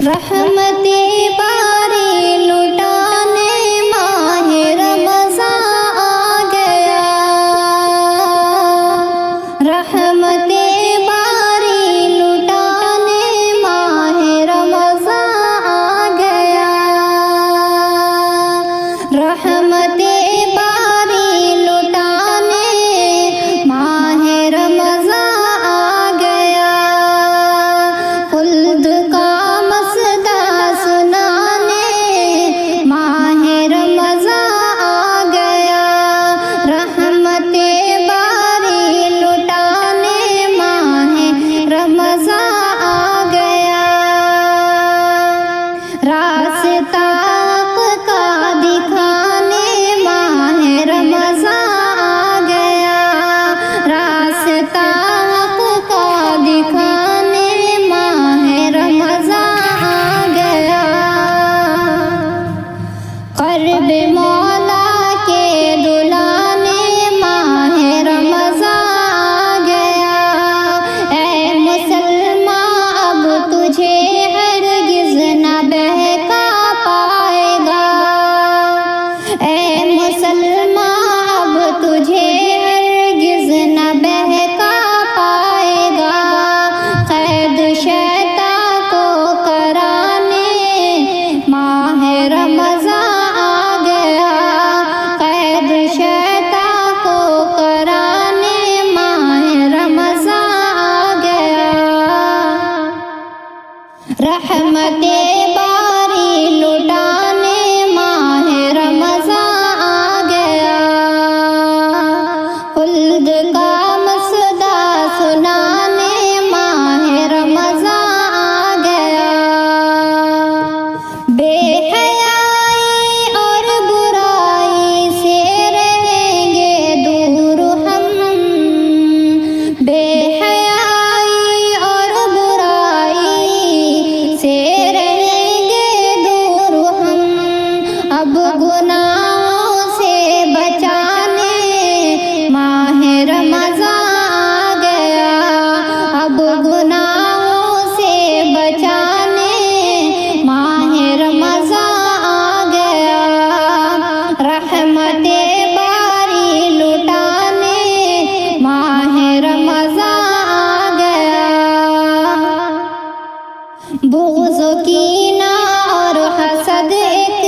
रहमतें बारी लुटाने माह रमज़ान आ गया। रहमतें बारी लुटाने माह रमज़ान आ गया। रहमतें बारी लुटाने माह रमज़ान आ गया। खुल्द का मसदा सुनाने माह रमज़ान आ गया। रहमतें बारी लुटाने माह रमज़ान आ गया। रास्ता का दिखाने माह रमज़ान आ गया। रास्ता का दिखाने माह रमज़ान आ गया। क़र्ब मौला के दुलाने माह रमज़ान आ गया। ऐ मुसलमान अब तुझे हरगिज़ न बहका पाएगा। ऐ मुसलमान अब तुझे हरगिज़ न बहका पाएगा। क़ैद शैतान को कराने माह रमज़ान आ गया। क़ैद शैतान को कराने माह रमज़ान आ गया। रहमतें बारी लुटाने माह रमज़ान आ गया। खुल्द का मसदा सुनाने माह रमज़ान आ गया। बेहयाई और बुराई से रहेंगे दूर हम। बेहयाई और बुराई से रहेंगे दूर हम। अब गुनाहों से बचाने माह रमज़ान आ गया। अब गुनाहों से बचाने माह रमज़ान आ गया। रहमतें बारी लुटाने माह रमज़ान आ गया। बुग़्ज़ कीना और हसद एक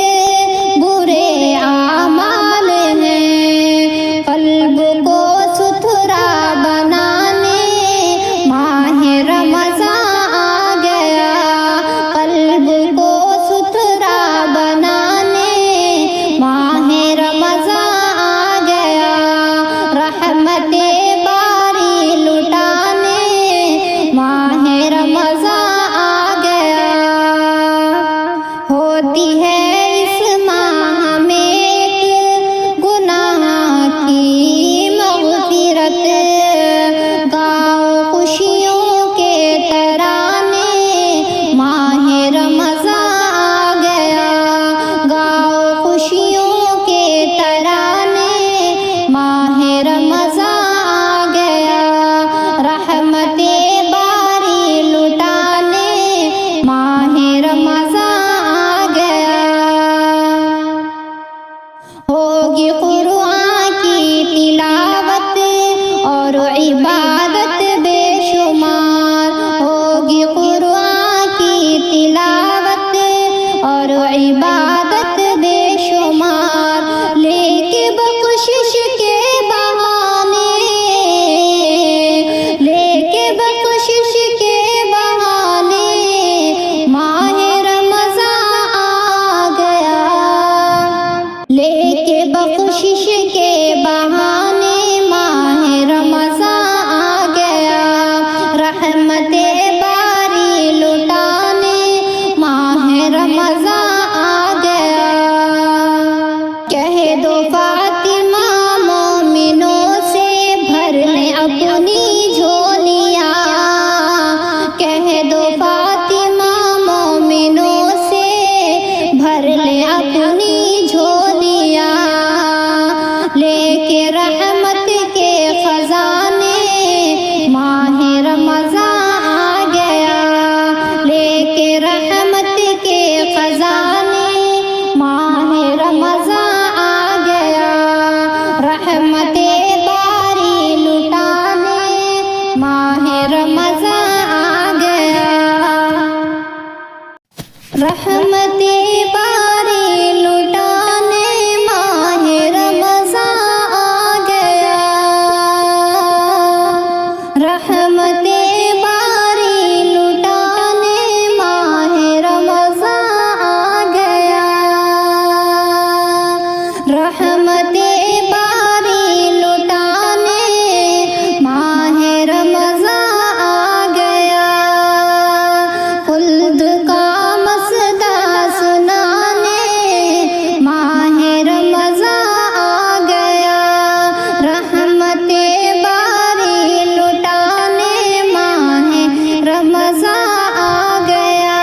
बुरे आमाल हैं। क़ल्ब को सुथरा बनाने माह रमज़ान आ गया। क़ल्ब को सुथरा बनाने माह रमज़ान आ गया। रहमतें बारी लुटाने माह रमज़ान आ गया। होती है इस माह में एक गुनाह की मग़फ़िरत। गाओ खुशियों के तराने माह रमज़ान आ गया। गाओ खुशियों के तराने माह रमज़ान आ गया। रहमतें बारी लुटाने माह रमज़ान आ गया। होगी क़ुरआन की तिलावत और इबादत बेशुमार। होगी क़ुरआन की तिलावत और इबादत बेशुमार। लेके बख़्शिश के बहाने लेके बख़्शिश के बहाने माह रमज़ान आ गया। लेके बख़्शिश के बहाने माह रमज़ान आ गया। रहमतें बारी लुटाने माह रमज़ान आ गया। رحمت باری لٹانے ماہ رمضان آ گیا، رحمت باری لٹانے ماہ رمضان آ گیا، رحمت باری لٹانے ماہ رمضان آ گیا، خلد کا مسئلہ سنانے ماہ رمضان آ گیا، رحمت باری لٹانے ماہ رمضان آ گیا۔